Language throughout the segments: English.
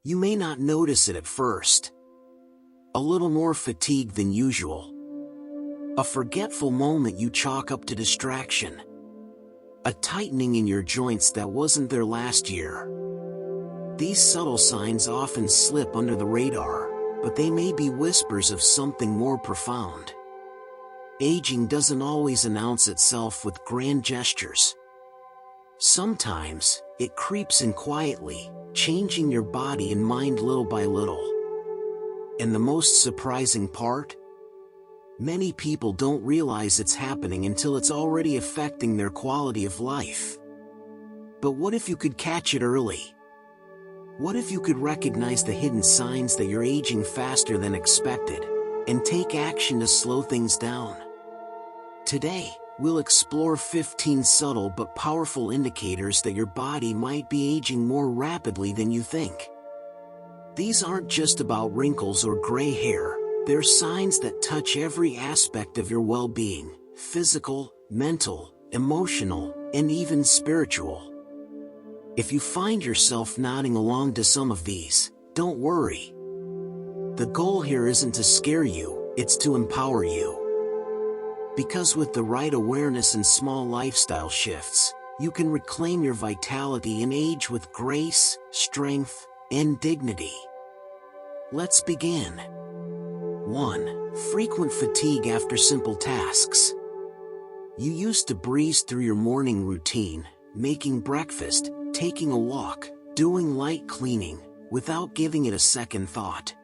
You may not notice it at first. A little more fatigue than usual. A forgetful moment you chalk up to distraction. A tightening in your joints that wasn't there last year. These subtle signs often slip under the radar, but they may be whispers of something more profound. Aging doesn't always announce itself with grand gestures. Sometimes, it creeps in quietly, changing your body and mind little by little. And the most surprising part? Many people don't realize it's happening until it's already affecting their quality of life. But what if you could catch it early? What if you could recognize the hidden signs that you're aging faster than expected, and take action to slow things down? Today, we'll explore 15 subtle but powerful indicators that your body might be aging more rapidly than you think. These aren't just about wrinkles or gray hair, they're signs that touch every aspect of your well-being: physical, mental, emotional, and even spiritual. If you find yourself nodding along to some of these, don't worry. The goal here isn't to scare you, it's to empower you. Because with the right awareness and small lifestyle shifts, you can reclaim your vitality and age with grace, strength, and dignity. Let's begin. 1. Frequent fatigue after simple tasks. You used to breeze through your morning routine, making breakfast, taking a walk, doing light cleaning, without giving it a second thought.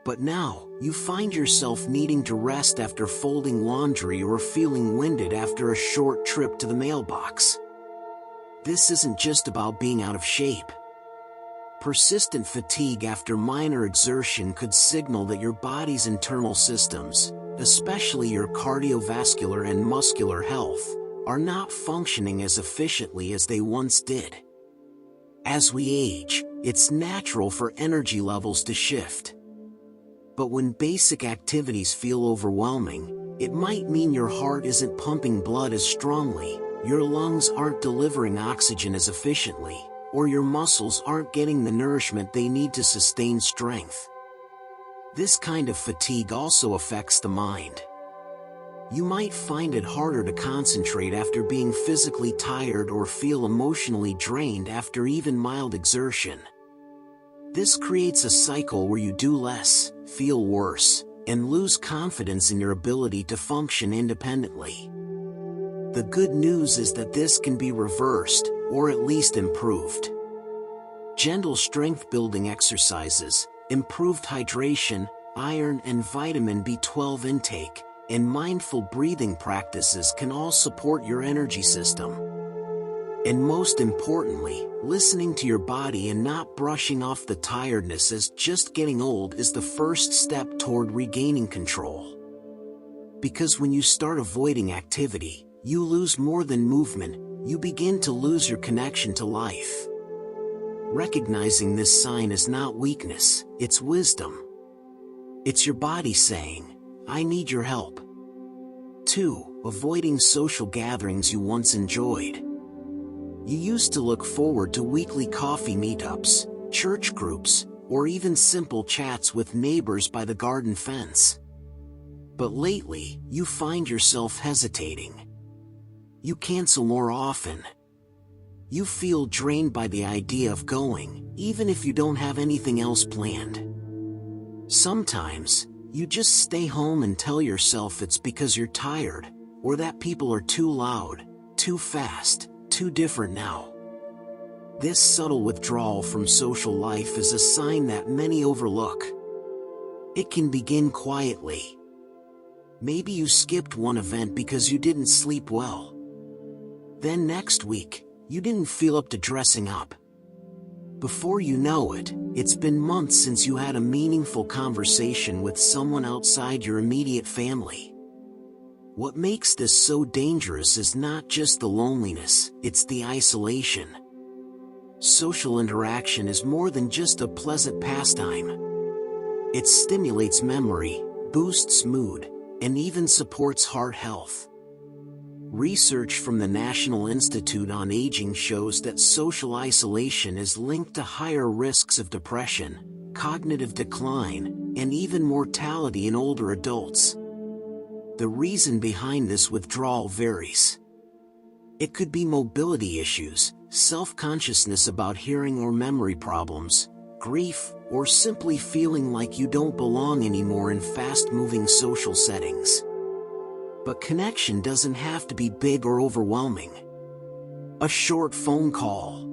But now, you find yourself needing to rest after folding laundry or feeling winded after a short trip to the mailbox. This isn't just about being out of shape. Persistent fatigue after minor exertion could signal that your body's internal systems, especially your cardiovascular and muscular health, are not functioning as efficiently as they once did. As we age, it's natural for energy levels to shift. But when basic activities feel overwhelming, it might mean your heart isn't pumping blood as strongly, your lungs aren't delivering oxygen as efficiently, or your muscles aren't getting the nourishment they need to sustain strength. This kind of fatigue also affects the mind. You might find it harder to concentrate after being physically tired or feel emotionally drained after even mild exertion. This creates a cycle where you do less, feel worse, and lose confidence in your ability to function independently. The good news is that this can be reversed, or at least improved. Gentle strength-building exercises, improved hydration, iron and vitamin B12 intake, and mindful breathing practices can all support your energy system. And most importantly, listening to your body and not brushing off the tiredness as just getting old is the first step toward regaining control. Because when you start avoiding activity, you lose more than movement, you begin to lose your connection to life. Recognizing this sign is not weakness, it's wisdom. It's your body saying, I need your help. 2. Avoiding social gatherings you once enjoyed. You used to look forward to weekly coffee meetups, church groups, or even simple chats with neighbors by the garden fence. But lately, you find yourself hesitating. You cancel more often. You feel drained by the idea of going, even if you don't have anything else planned. Sometimes, you just stay home and tell yourself it's because you're tired, or that people are too loud, too fast, too different now. This subtle withdrawal from social life is a sign that many overlook. It can begin quietly. Maybe you skipped one event because you didn't sleep well. Then next week, you didn't feel up to dressing up. Before you know it, it's been months since you had a meaningful conversation with someone outside your immediate family. What makes this so dangerous is not just the loneliness, it's the isolation. Social interaction is more than just a pleasant pastime. It stimulates memory, boosts mood, and even supports heart health. Research from the National Institute on Aging shows that social isolation is linked to higher risks of depression, cognitive decline, and even mortality in older adults. The reason behind this withdrawal varies. It could be mobility issues, self-consciousness about hearing or memory problems, grief, or simply feeling like you don't belong anymore in fast-moving social settings. But connection doesn't have to be big or overwhelming. A short phone call,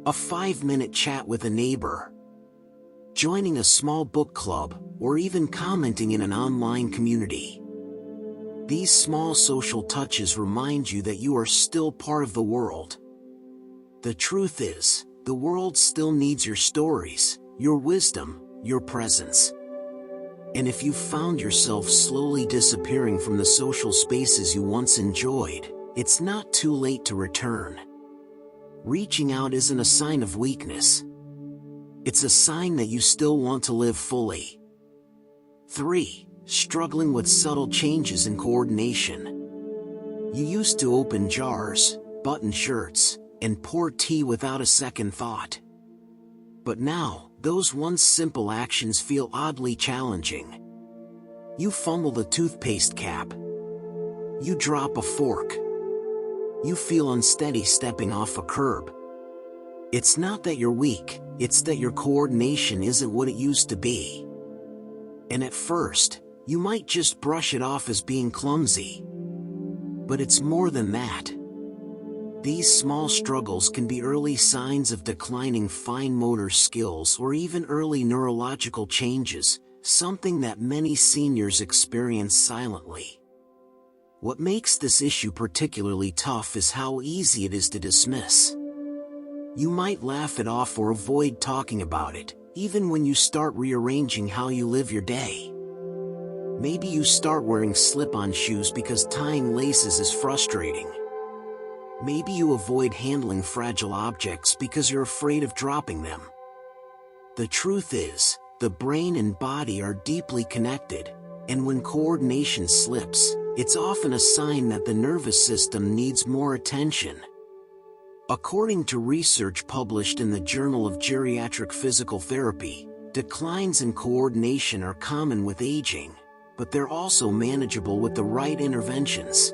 a 5-minute chat with a neighbor, joining a small book club, or even commenting in an online community. These small social touches remind you that you are still part of the world. The truth is, the world still needs your stories, your wisdom, your presence. And if you've found yourself slowly disappearing from the social spaces you once enjoyed, it's not too late to return. Reaching out isn't a sign of weakness. It's a sign that you still want to live fully. 3. Struggling with subtle changes in coordination. You used to open jars, button shirts, and pour tea without a second thought. But now, those once simple actions feel oddly challenging. You fumble the toothpaste cap. You drop a fork. You feel unsteady stepping off a curb. It's not that you're weak, it's that your coordination isn't what it used to be. And at first, you might just brush it off as being clumsy. But it's more than that. These small struggles can be early signs of declining fine motor skills or even early neurological changes, something that many seniors experience silently. What makes this issue particularly tough is how easy it is to dismiss. You might laugh it off or avoid talking about it, even when you start rearranging how you live your day. Maybe you start wearing slip-on shoes because tying laces is frustrating. Maybe you avoid handling fragile objects because you're afraid of dropping them. The truth is, the brain and body are deeply connected, and when coordination slips, it's often a sign that the nervous system needs more attention. According to research published in the Journal of Geriatric Physical Therapy, declines in coordination are common with aging, but they're also manageable with the right interventions.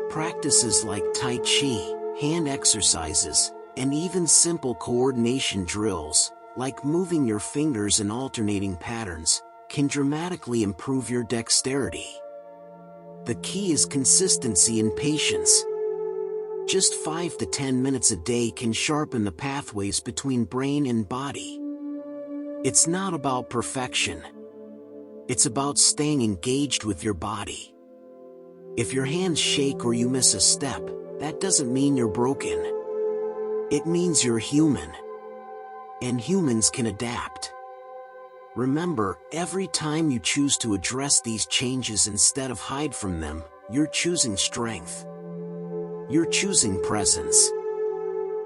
Practices like Tai Chi, hand exercises, and even simple coordination drills, like moving your fingers in alternating patterns, can dramatically improve your dexterity. The key is consistency and patience. Just 5 to 10 minutes a day can sharpen the pathways between brain and body. It's not about perfection. It's about staying engaged with your body. If your hands shake or you miss a step, that doesn't mean you're broken. It means you're human. And humans can adapt. Remember, every time you choose to address these changes instead of hide from them, you're choosing strength. You're choosing presence.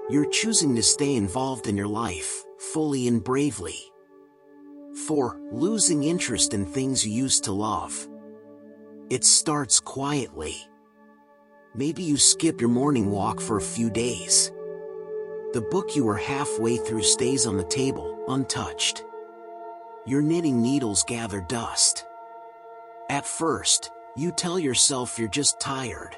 You're choosing to stay involved in your life, fully and bravely. 4. Losing interest in things you used to love. It starts quietly. Maybe you skip your morning walk for a few days. The book you were halfway through stays on the table, untouched. Your knitting needles gather dust. At first, you tell yourself you're just tired,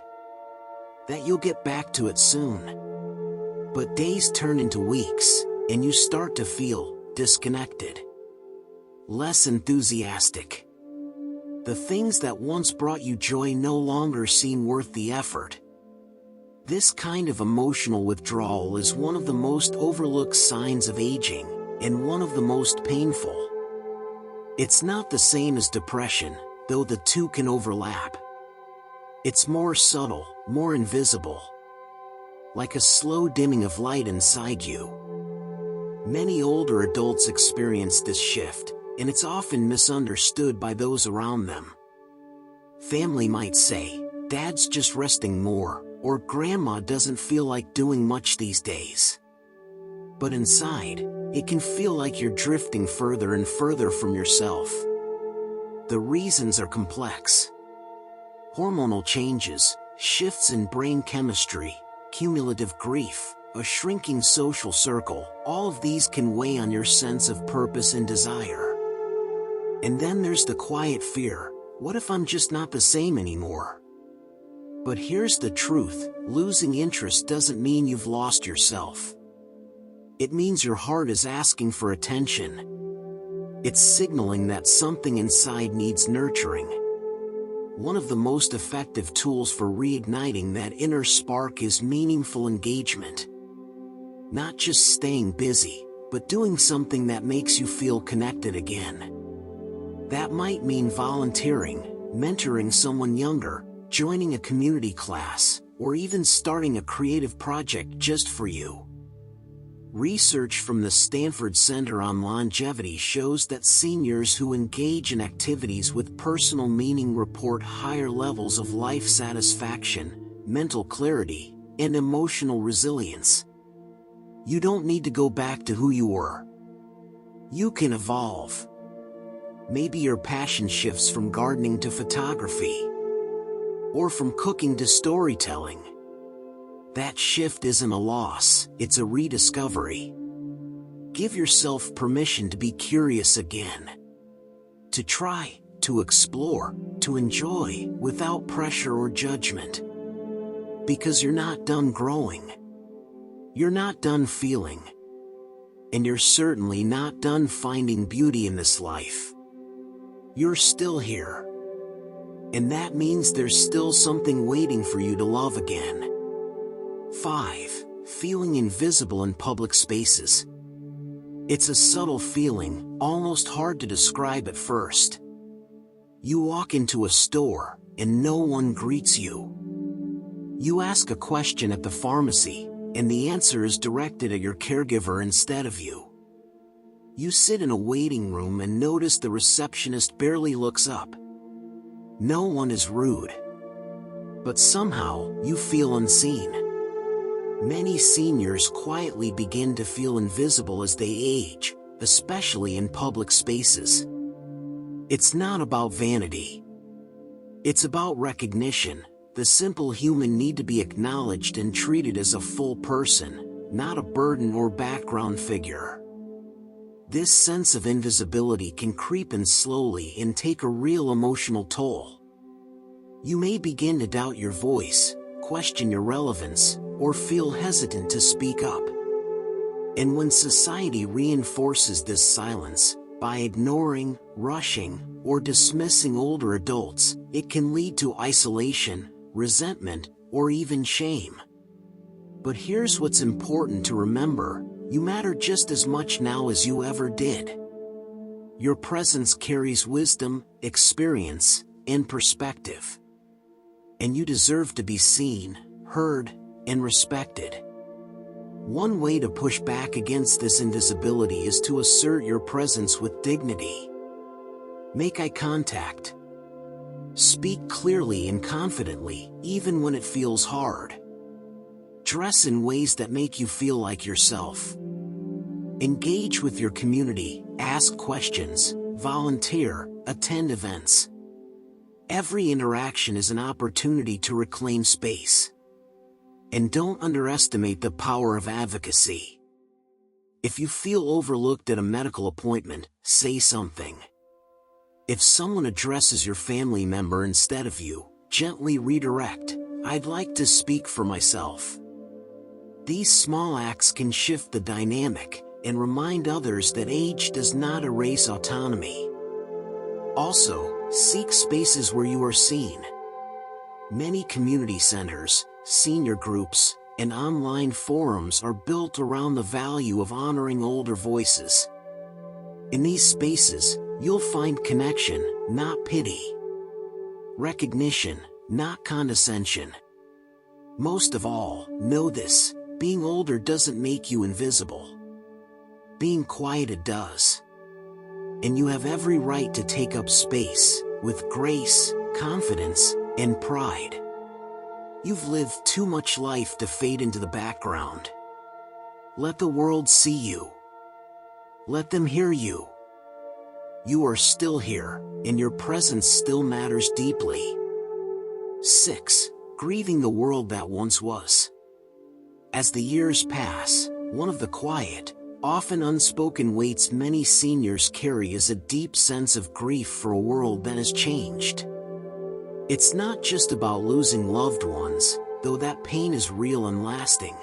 that you'll get back to it soon. But days turn into weeks, and you start to feel disconnected, less enthusiastic. The things that once brought you joy no longer seem worth the effort. This kind of emotional withdrawal is one of the most overlooked signs of aging, and one of the most painful. It's not the same as depression, though the two can overlap. It's more subtle, more invisible. Like a slow dimming of light inside you. Many older adults experience this shift, and it's often misunderstood by those around them. Family might say, "Dad's just resting more," or "Grandma doesn't feel like doing much these days." But inside, it can feel like you're drifting further and further from yourself. The reasons are complex. Hormonal changes, shifts in brain chemistry, cumulative grief, a shrinking social circle, all of these can weigh on your sense of purpose and desire. And then there's the quiet fear: what if I'm just not the same anymore? But here's the truth: losing interest doesn't mean you've lost yourself. It means your heart is asking for attention. It's signaling that something inside needs nurturing. One of the most effective tools for reigniting that inner spark is meaningful engagement. Not just staying busy, but doing something that makes you feel connected again. That might mean volunteering, mentoring someone younger, joining a community class, or even starting a creative project just for you. Research from the Stanford Center on Longevity shows that seniors who engage in activities with personal meaning report higher levels of life satisfaction, mental clarity, and emotional resilience. You don't need to go back to who you were. You can evolve. Maybe your passion shifts from gardening to photography, or from cooking to storytelling. That shift isn't a loss, it's a rediscovery. Give yourself permission to be curious again. To try, to explore, to enjoy, without pressure or judgment. Because you're not done growing. You're not done feeling. And you're certainly not done finding beauty in this life. You're still here. And that means there's still something waiting for you to love again. 5. Feeling invisible in public spaces. It's a subtle feeling, almost hard to describe at first. You walk into a store, and no one greets you. You ask a question at the pharmacy, and the answer is directed at your caregiver instead of you. You sit in a waiting room and notice the receptionist barely looks up. No one is rude. But somehow, you feel unseen. Many seniors quietly begin to feel invisible as they age, especially in public spaces. It's not about vanity. It's about recognition, the simple human need to be acknowledged and treated as a full person, not a burden or background figure. This sense of invisibility can creep in slowly and take a real emotional toll. You may begin to doubt your voice, question your relevance, or feel hesitant to speak up. And when society reinforces this silence, by ignoring, rushing, or dismissing older adults, it can lead to isolation, resentment, or even shame. But here's what's important to remember: you matter just as much now as you ever did. Your presence carries wisdom, experience, and perspective. And you deserve to be seen, heard, and respected. One way to push back against this invisibility is to assert your presence with dignity. Make eye contact. Speak clearly and confidently, even when it feels hard. Dress in ways that make you feel like yourself. Engage with your community, ask questions, volunteer, attend events. Every interaction is an opportunity to reclaim space. And don't underestimate the power of advocacy. If you feel overlooked at a medical appointment, say something. If someone addresses your family member instead of you, gently redirect, "I'd like to speak for myself." These small acts can shift the dynamic and remind others that age does not erase autonomy. Also, seek spaces where you are seen. Many community centers, senior groups, and online forums are built around the value of honoring older voices. In these spaces, you'll find connection, not pity. Recognition, not condescension. Most of all, know this: being older doesn't make you invisible. Being quieted does. And you have every right to take up space, with grace, confidence, and pride. You've lived too much life to fade into the background. Let the world see you. Let them hear you. You are still here, and your presence still matters deeply. 6. grieving the world that once was. As the years pass, one of the quiet, often unspoken weights many seniors carry is a deep sense of grief for a world that has changed. It's not just about losing loved ones, though that pain is real and lasting.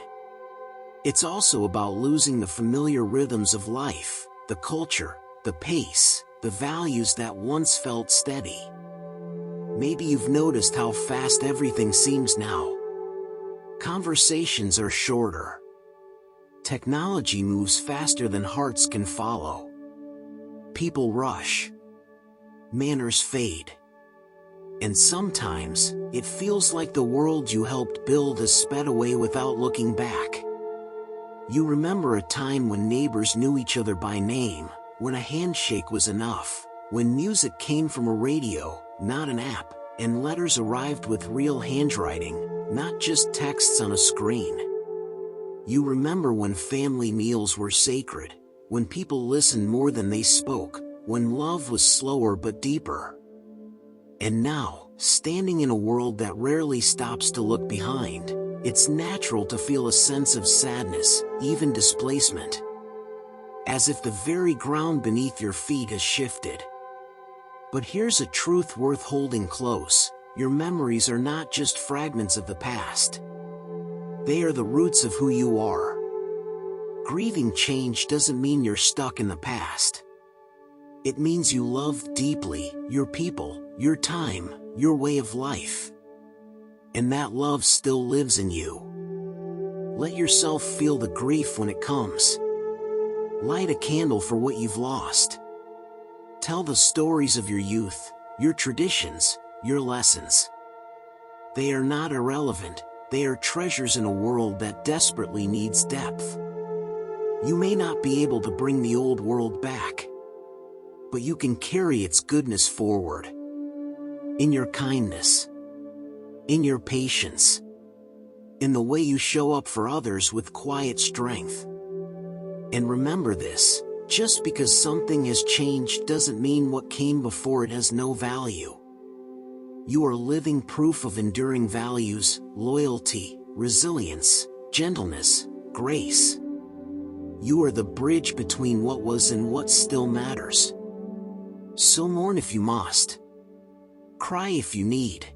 It's also about losing the familiar rhythms of life, the culture, the pace, the values that once felt steady. Maybe you've noticed how fast everything seems now. Conversations are shorter. Technology moves faster than hearts can follow. People rush. Manners fade. And sometimes, it feels like the world you helped build has sped away without looking back. You remember a time when neighbors knew each other by name, when a handshake was enough, when music came from a radio, not an app, and letters arrived with real handwriting, not just texts on a screen. You remember when family meals were sacred, when people listened more than they spoke, when love was slower but deeper. And now, standing in a world that rarely stops to look behind, it's natural to feel a sense of sadness, even displacement. As if the very ground beneath your feet has shifted. But here's a truth worth holding close: your memories are not just fragments of the past. They are the roots of who you are. Grieving change doesn't mean you're stuck in the past. It means you loved deeply, your people, your time, your way of life. And that love still lives in you. Let yourself feel the grief when it comes. Light a candle for what you've lost. Tell the stories of your youth, your traditions, your lessons. They are not irrelevant, they are treasures in a world that desperately needs depth. You may not be able to bring the old world back, but you can carry its goodness forward. In your kindness. In your patience. In the way you show up for others with quiet strength. And remember this: just because something has changed doesn't mean what came before it has no value. You are living proof of enduring values, loyalty, resilience, gentleness, grace. You are the bridge between what was and what still matters. So mourn if you must. Cry if you need.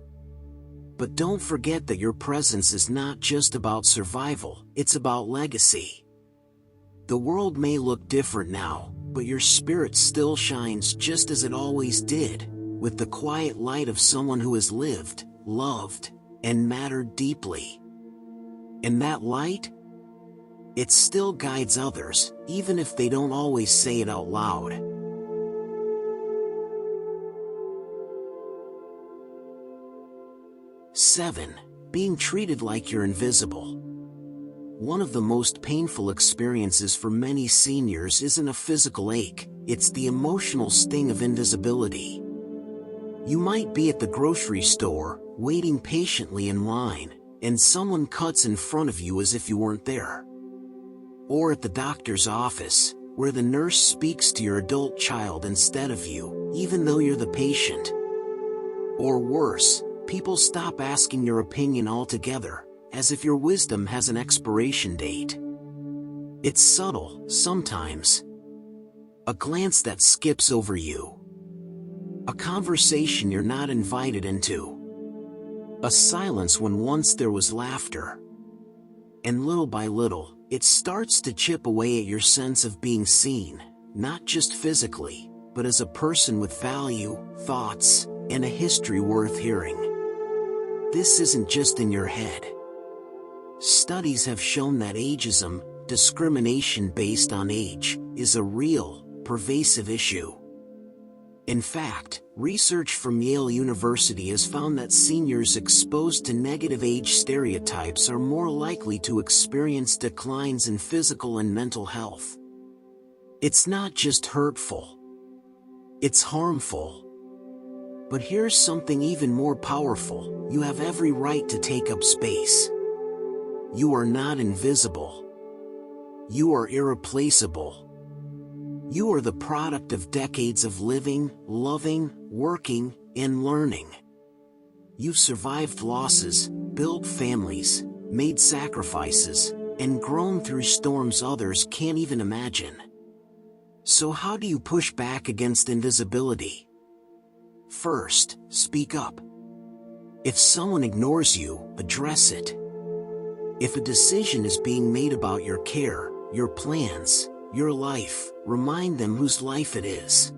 But don't forget that your presence is not just about survival, it's about legacy. The world may look different now, but your spirit still shines just as it always did, with the quiet light of someone who has lived, loved, and mattered deeply. And that light? It still guides others, even if they don't always say it out loud. Seven, being treated like you're invisible. One of the most painful experiences for many seniors isn't a physical ache, it's the emotional sting of invisibility. You might be at the grocery store, waiting patiently in line, and someone cuts in front of you as if you weren't there. Or at the doctor's office, where the nurse speaks to your adult child instead of you, even though you're the patient. Or worse, people stop asking your opinion altogether, as if your wisdom has an expiration date. It's subtle, sometimes. A glance that skips over you. A conversation you're not invited into. A silence when once there was laughter. And little by little, it starts to chip away at your sense of being seen, not just physically, but as a person with value, thoughts, and a history worth hearing. This isn't just in your head. Studies have shown that ageism, discrimination based on age, is a real, pervasive issue. In fact, research from Yale University has found that seniors exposed to negative age stereotypes are more likely to experience declines in physical and mental health. It's not just hurtful. It's harmful. But here's something even more powerful: you have every right to take up space. You are not invisible. You are irreplaceable. You are the product of decades of living, loving, working, and learning. You've survived losses, built families, made sacrifices, and grown through storms others can't even imagine. So how do you push back against invisibility? First, speak up. If someone ignores you, address it. If a decision is being made about your care, your plans, your life, remind them whose life it is.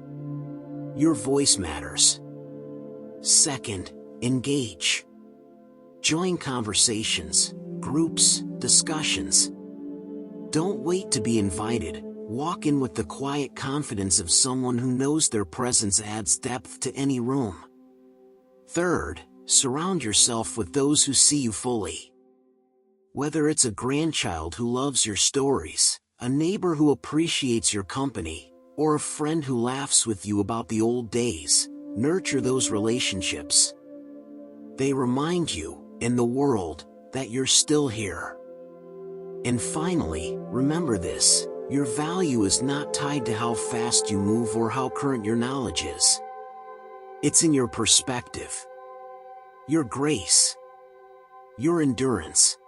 Your voice matters. Second, engage. Join conversations, groups, discussions. Don't wait to be invited. Walk in with the quiet confidence of someone who knows their presence adds depth to any room. Third, surround yourself with those who see you fully. Whether it's a grandchild who loves your stories, a neighbor who appreciates your company, or a friend who laughs with you about the old days, nurture those relationships. They remind you, and the world, that you're still here. And finally, remember this: your value is not tied to how fast you move or how current your knowledge is. It's in your perspective, your grace, your endurance.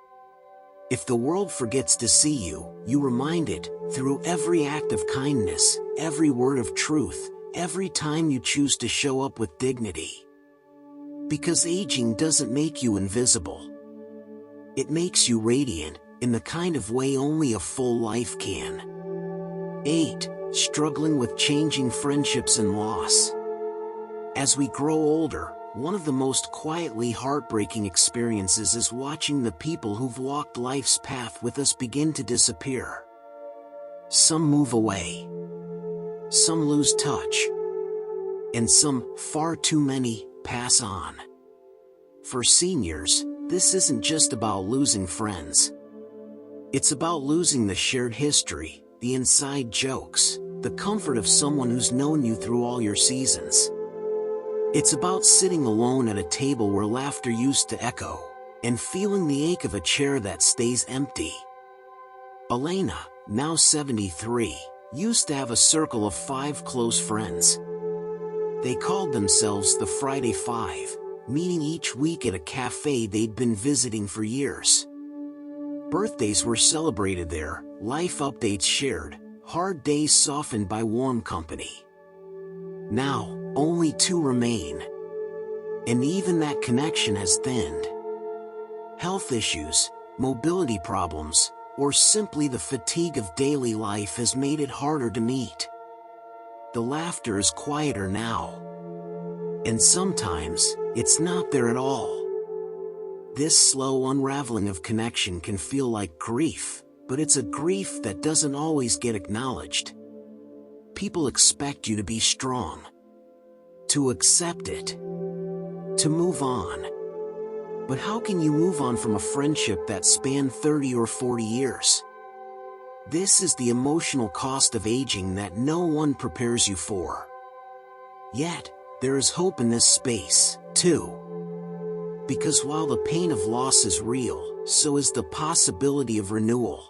If the world forgets to see you, you remind it, through every act of kindness, every word of truth, every time you choose to show up with dignity. Because aging doesn't make you invisible. It makes you radiant, in the kind of way only a full life can. 8. Struggling with changing friendships and loss. As we grow older, one of the most quietly heartbreaking experiences is watching the people who've walked life's path with us begin to disappear. Some move away. Some lose touch. And some, far too many, pass on. For seniors, this isn't just about losing friends. It's about losing the shared history, the inside jokes, the comfort of someone who's known you through all your seasons. It's about sitting alone at a table where laughter used to echo, and feeling the ache of a chair that stays empty. Elena, now 73, used to have a circle of 5 close friends. They called themselves the Friday Five, meeting each week at a cafe they'd been visiting for years. Birthdays were celebrated there, life updates shared, hard days softened by warm company. Now, only 2 remain. And even that connection has thinned. Health issues, mobility problems, or simply the fatigue of daily life has made it harder to meet. The laughter is quieter now. And sometimes, it's not there at all. This slow unraveling of connection can feel like grief, but it's a grief that doesn't always get acknowledged. People expect you to be strong, to accept it, to move on. But how can you move on from a friendship that spanned 30 or 40 years? This is the emotional cost of aging that no one prepares you for. Yet, there is hope in this space, too. Because while the pain of loss is real, so is the possibility of renewal.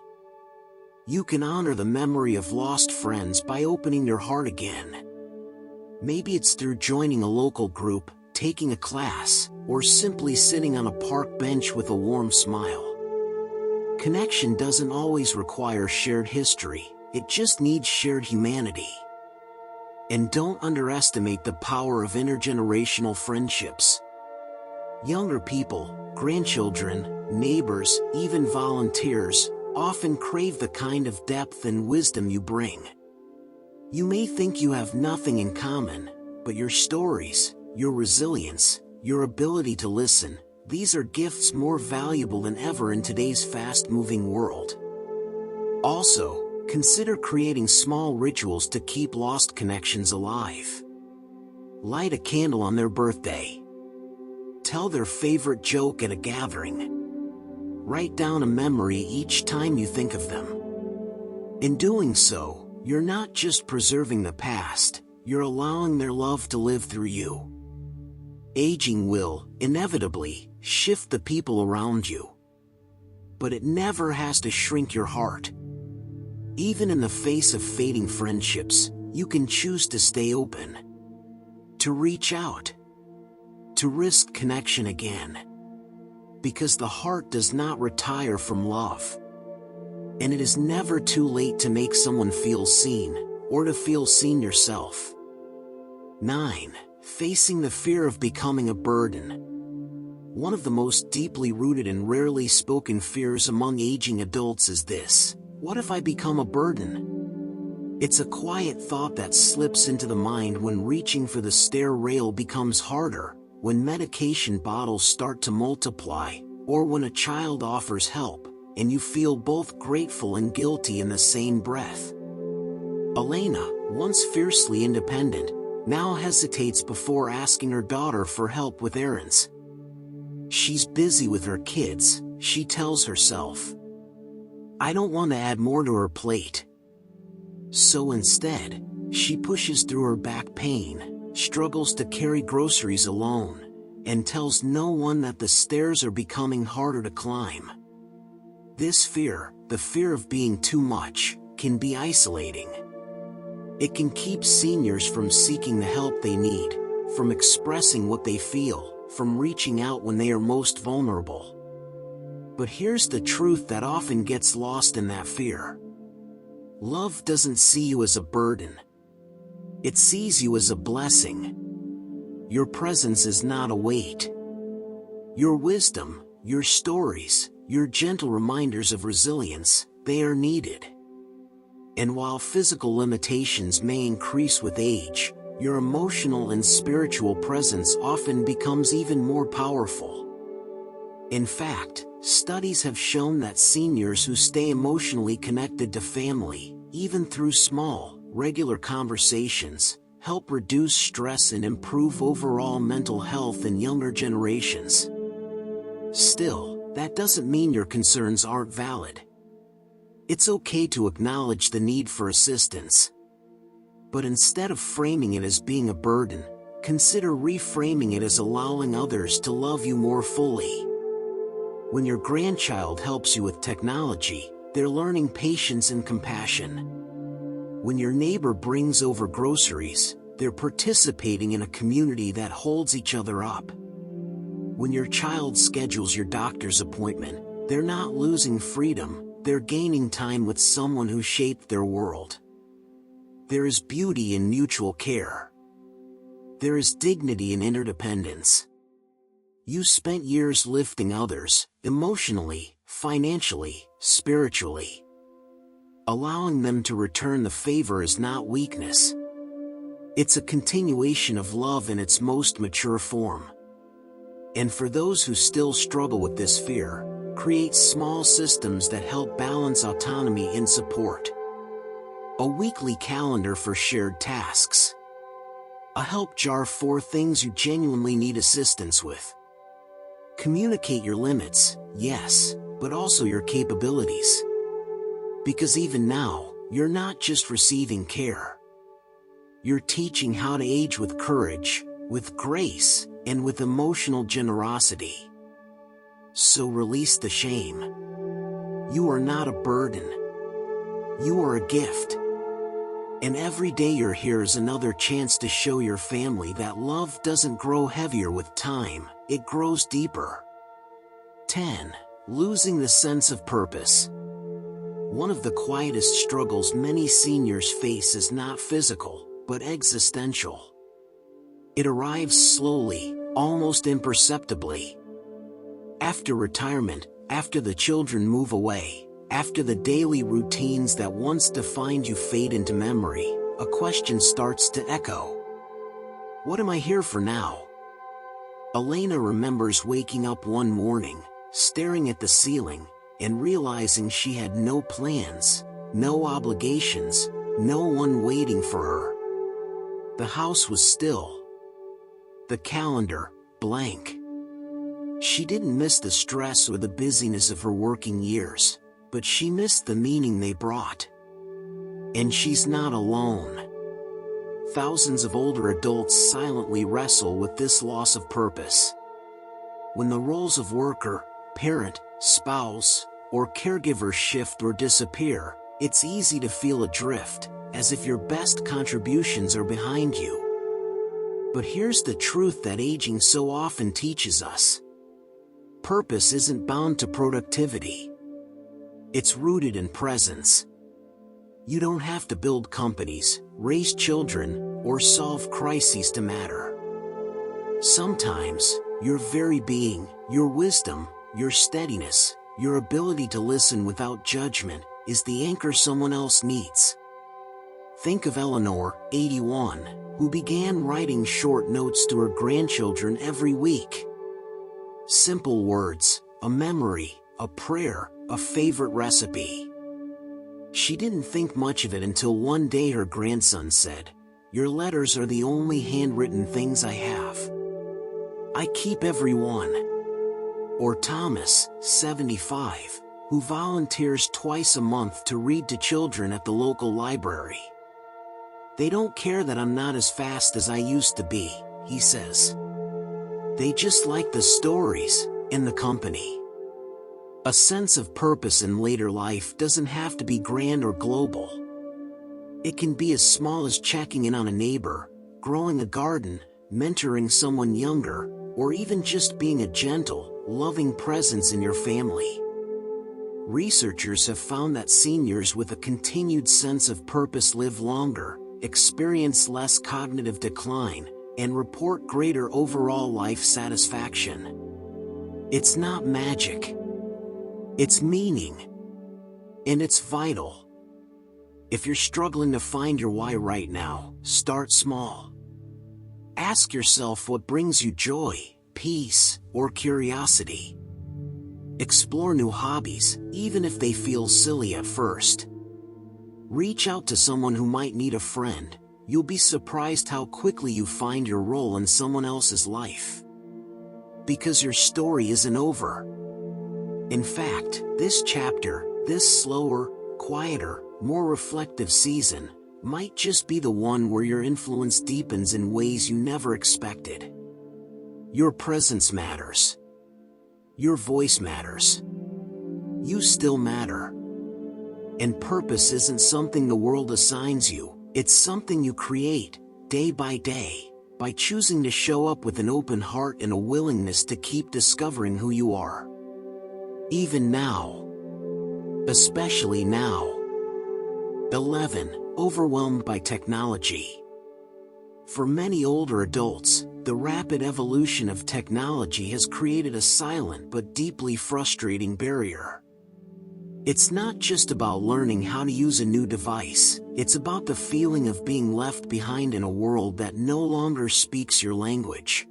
You can honor the memory of lost friends by opening your heart again. Maybe it's through joining a local group, taking a class, or simply sitting on a park bench with a warm smile. Connection doesn't always require shared history, it just needs shared humanity. And don't underestimate the power of intergenerational friendships. Younger people, grandchildren, neighbors, even volunteers, often crave the kind of depth and wisdom you bring. You may think you have nothing in common, but your stories, your resilience, your ability to listen, these are gifts more valuable than ever in today's fast-moving world. Also, consider creating small rituals to keep lost connections alive. Light a candle on their birthday. Tell their favorite joke at a gathering. Write down a memory each time you think of them. In doing so, you're not just preserving the past, you're allowing their love to live through you. Aging will, inevitably, shift the people around you. But it never has to shrink your heart. Even in the face of fading friendships, you can choose to stay open, to reach out, to risk connection again. Because the heart does not retire from love. And it is never too late to make someone feel seen, or to feel seen yourself. 9. Facing the fear of becoming a burden. One of the most deeply rooted and rarely spoken fears among aging adults is this: what if I become a burden? It's a quiet thought that slips into the mind when reaching for the stair rail becomes harder, when medication bottles start to multiply, or when a child offers help, and you feel both grateful and guilty in the same breath. Elena, once fiercely independent, now hesitates before asking her daughter for help with errands. She's busy with her kids, she tells herself. I don't want to add more to her plate. So instead, she pushes through her back pain, struggles to carry groceries alone, and tells no one that the stairs are becoming harder to climb. This fear, the fear of being too much, can be isolating. It can keep seniors from seeking the help they need, from expressing what they feel, from reaching out when they are most vulnerable. But here's the truth that often gets lost in that fear. Love doesn't see you as a burden. It sees you as a blessing. Your presence is not a weight. Your wisdom, your stories, your gentle reminders of resilience, they are needed. And while physical limitations may increase with age, your emotional and spiritual presence often becomes even more powerful. In fact, studies have shown that seniors who stay emotionally connected to family, even through small, regular conversations, help reduce stress and improve overall mental health in younger generations. Still, that doesn't mean your concerns aren't valid. It's okay to acknowledge the need for assistance. But instead of framing it as being a burden, consider reframing it as allowing others to love you more fully. When your grandchild helps you with technology, they're learning patience and compassion. When your neighbor brings over groceries, they're participating in a community that holds each other up. When your child schedules your doctor's appointment, they're not losing freedom, they're gaining time with someone who shaped their world. There is beauty in mutual care. There is dignity in interdependence. You spent years lifting others, emotionally, financially, spiritually. Allowing them to return the favor is not weakness. It's a continuation of love in its most mature form. And for those who still struggle with this fear, create small systems that help balance autonomy and support. A weekly calendar for shared tasks. A help jar for things you genuinely need assistance with. Communicate your limits, yes, but also your capabilities. Because even now, you're not just receiving care. You're teaching how to age with courage, with grace, and with emotional generosity. So release the shame. You are not a burden. You are a gift. And every day you're here is another chance to show your family that love doesn't grow heavier with time, it grows deeper. 10. Losing the sense of purpose. One of the quietest struggles many seniors face is not physical, but existential. It arrives slowly, almost imperceptibly. After retirement, after the children move away, after the daily routines that once defined you fade into memory, a question starts to echo. What am I here for now? Elena remembers waking up one morning, staring at the ceiling, and realizing she had no plans, no obligations, no one waiting for her. The house was still. The calendar, blank. She didn't miss the stress or the busyness of her working years, but she missed the meaning they brought. And she's not alone. Thousands of older adults silently wrestle with this loss of purpose. When the roles of worker, parent, spouse, or caregiver shift or disappear, it's easy to feel adrift, as if your best contributions are behind you. But here's the truth that aging so often teaches us. Purpose isn't bound to productivity. It's rooted in presence. You don't have to build companies, raise children, or solve crises to matter. Sometimes, your very being, your wisdom, your steadiness, your ability to listen without judgment, is the anchor someone else needs. Think of Eleanor, 81, who began writing short notes to her grandchildren every week. Simple words, a memory, a prayer, a favorite recipe. She didn't think much of it until one day her grandson said, "Your letters are the only handwritten things I have. I keep every one." Or Thomas, 75, who volunteers twice a month to read to children at the local library. "They don't care that I'm not as fast as I used to be," he says. "They just like the stories and the company." A sense of purpose in later life doesn't have to be grand or global. It can be as small as checking in on a neighbor, growing a garden, mentoring someone younger, or even just being a gentle, loving presence in your family. Researchers have found that seniors with a continued sense of purpose live longer, experience less cognitive decline, and report greater overall life satisfaction. It's not magic. It's meaning. And it's vital. If you're struggling to find your why right now, start small. Ask yourself what brings you joy, peace, or curiosity. Explore new hobbies, even if they feel silly at first. Reach out to someone who might need a friend. You'll be surprised how quickly you find your role in someone else's life. Because your story isn't over. In fact, this chapter, this slower, quieter, more reflective season, might just be the one where your influence deepens in ways you never expected. Your presence matters. Your voice matters. You still matter. And purpose isn't something the world assigns you, it's something you create, day by day, by choosing to show up with an open heart and a willingness to keep discovering who you are. Even now. Especially now. 11. Overwhelmed by technology. For many older adults, the rapid evolution of technology has created a silent but deeply frustrating barrier. It's not just about learning how to use a new device, it's about the feeling of being left behind in a world that no longer speaks your language.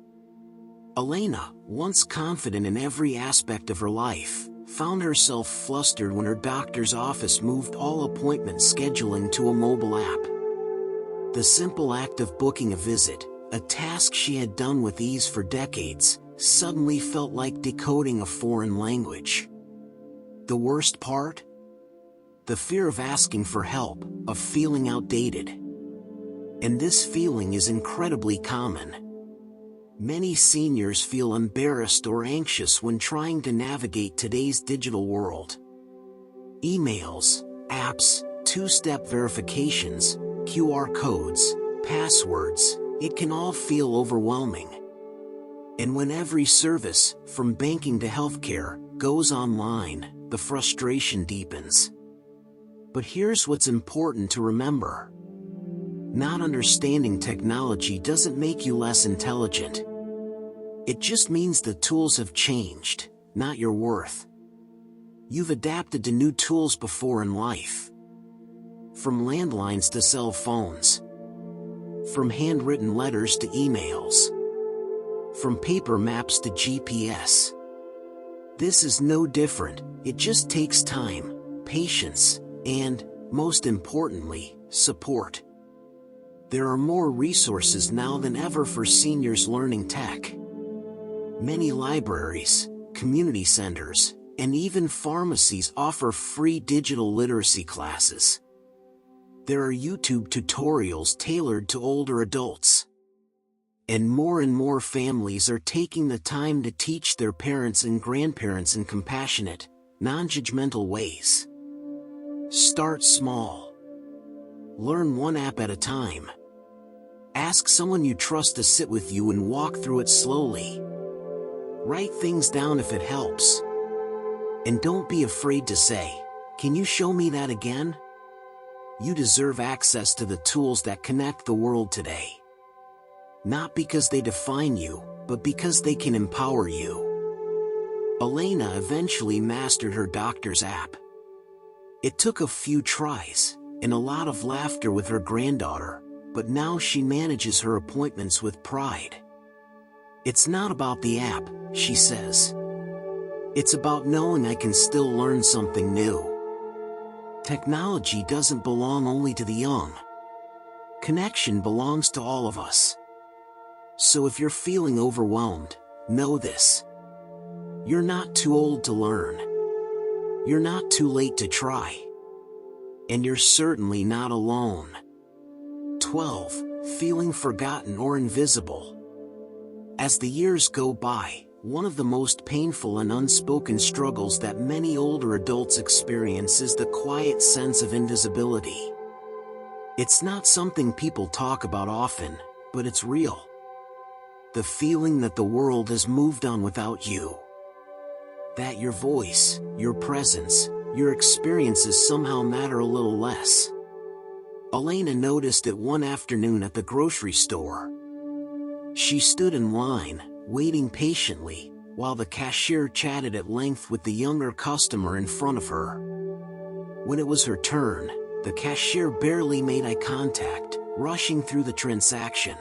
Elena, once confident in every aspect of her life, found herself flustered when her doctor's office moved all appointment scheduling to a mobile app. The simple act of booking a visit, a task she had done with ease for decades, suddenly felt like decoding a foreign language. The worst part? The fear of asking for help, of feeling outdated. And this feeling is incredibly common. Many seniors feel embarrassed or anxious when trying to navigate today's digital world. Emails, apps, two-step verifications, QR codes, passwords, it can all feel overwhelming. And when every service, from banking to healthcare, goes online, the frustration deepens. But here's what's important to remember. Not understanding technology doesn't make you less intelligent. It just means the tools have changed, not your worth. You've adapted to new tools before in life. From landlines to cell phones. From handwritten letters to emails. From paper maps to GPS. This is no different, it just takes time, patience, and, most importantly, support. There are more resources now than ever for seniors learning tech. Many libraries, community centers, and even pharmacies offer free digital literacy classes. There are YouTube tutorials tailored to older adults. And more families are taking the time to teach their parents and grandparents in compassionate, non-judgmental ways. Start small. Learn one app at a time. Ask someone you trust to sit with you and walk through it slowly. Write things down if it helps. And don't be afraid to say, "Can you show me that again?" You deserve access to the tools that connect the world today. Not because they define you, but because they can empower you. Elena eventually mastered her doctor's app. It took a few tries, and a lot of laughter with her granddaughter, but now she manages her appointments with pride. "It's not about the app," she says. "It's about knowing I can still learn something new." Technology doesn't belong only to the young. Connection belongs to all of us. So if you're feeling overwhelmed, know this. You're not too old to learn. You're not too late to try. And you're certainly not alone. 12. Feeling forgotten or invisible. As the years go by, one of the most painful and unspoken struggles that many older adults experience is the quiet sense of invisibility. It's not something people talk about often, but it's real. The feeling that the world has moved on without you. That your voice, your presence, your experiences somehow matter a little less. Elena noticed it one afternoon at the grocery store. She stood in line, waiting patiently, while the cashier chatted at length with the younger customer in front of her. When it was her turn, the cashier barely made eye contact, rushing through the transaction.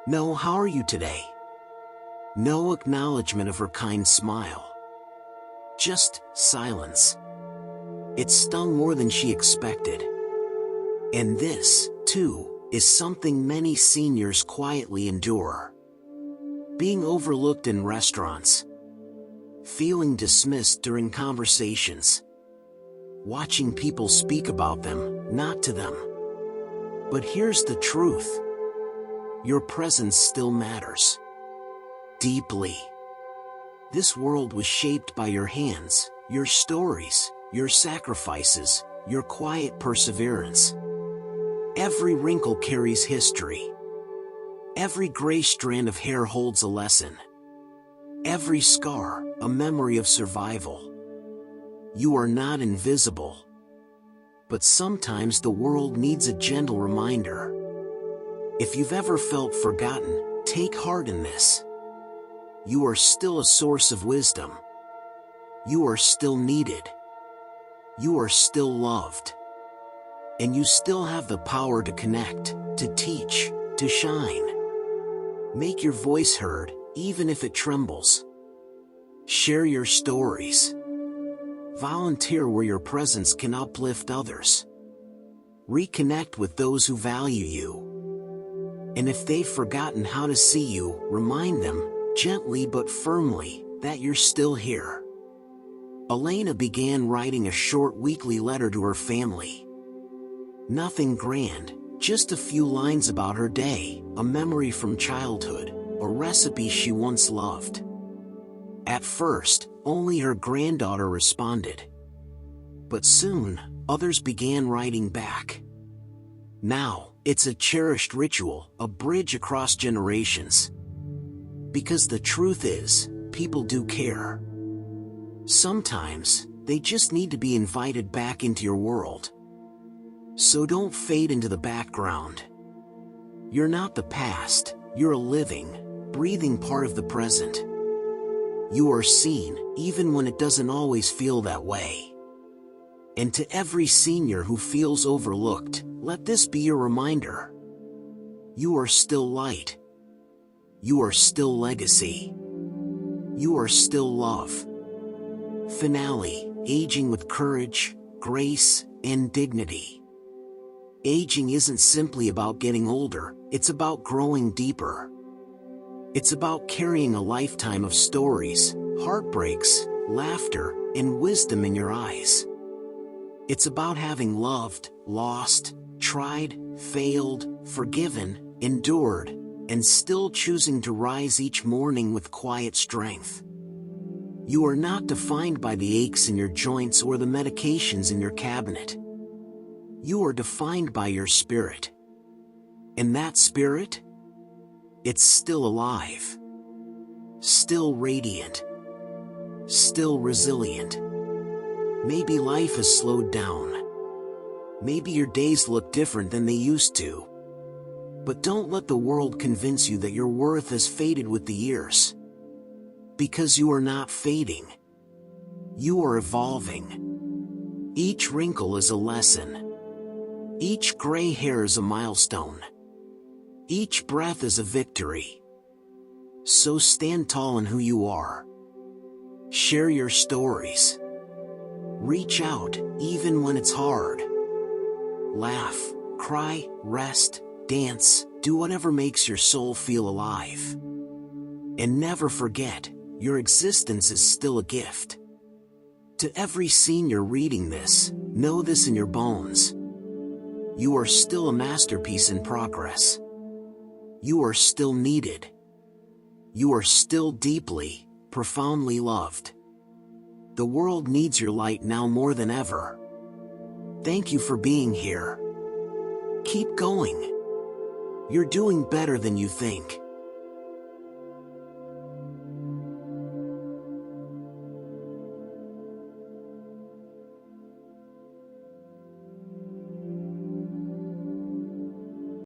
"No, how are you today?" No acknowledgement of her kind smile. Just silence. It stung more than she expected. And this, too, is something many seniors quietly endure. Being overlooked in restaurants. Feeling dismissed during conversations. Watching people speak about them, not to them. But here's the truth. Your presence still matters. Deeply. This world was shaped by your hands, your stories, your sacrifices, your quiet perseverance. Every wrinkle carries history. Every gray strand of hair holds a lesson. Every scar, a memory of survival. You are not invisible. But sometimes the world needs a gentle reminder. If you've ever felt forgotten, take heart in this. You are still a source of wisdom. You are still needed. You are still loved. And you still have the power to connect, to teach, to shine. Make your voice heard, even if it trembles. Share your stories. Volunteer where your presence can uplift others. Reconnect with those who value you. And if they've forgotten how to see you, remind them, gently but firmly, that you're still here. Elena began writing a short weekly letter to her family. Nothing grand, just a few lines about her day, a memory from childhood, a recipe she once loved. At first, only her granddaughter responded. But soon, others began writing back. Now, it's a cherished ritual, a bridge across generations. Because the truth is, people do care. Sometimes, they just need to be invited back into your world. So don't fade into the background. You're not the past, you're a living, breathing part of the present. You are seen, even when it doesn't always feel that way. And to every senior who feels overlooked, let this be your reminder. You are still light. You are still legacy. You are still love. Finale, aging with courage, grace, and dignity. Aging isn't simply about getting older, it's about growing deeper. It's about carrying a lifetime of stories, heartbreaks, laughter, and wisdom in your eyes. It's about having loved, lost, tried, failed, forgiven, endured, and still choosing to rise each morning with quiet strength. You are not defined by the aches in your joints or the medications in your cabinet. You are defined by your spirit. And that spirit? It's still alive. still radiant, still resilient. Maybe life has slowed down. Maybe your days look different than they used to. But don't let the world convince you that your worth has faded with the years. Because you are not fading. You are evolving. Each wrinkle is a lesson. Each gray hair is a milestone. Each breath is a victory. So stand tall in who you are. Share your stories. Reach out, even when it's hard. Laugh, cry, rest, dance, do whatever makes your soul feel alive. And never forget, your existence is still a gift. To every senior reading this, know this in your bones. You are still a masterpiece in progress. You are still needed. You are still deeply, profoundly loved. The world needs your light now more than ever. Thank you for being here. Keep going. You're doing better than you think.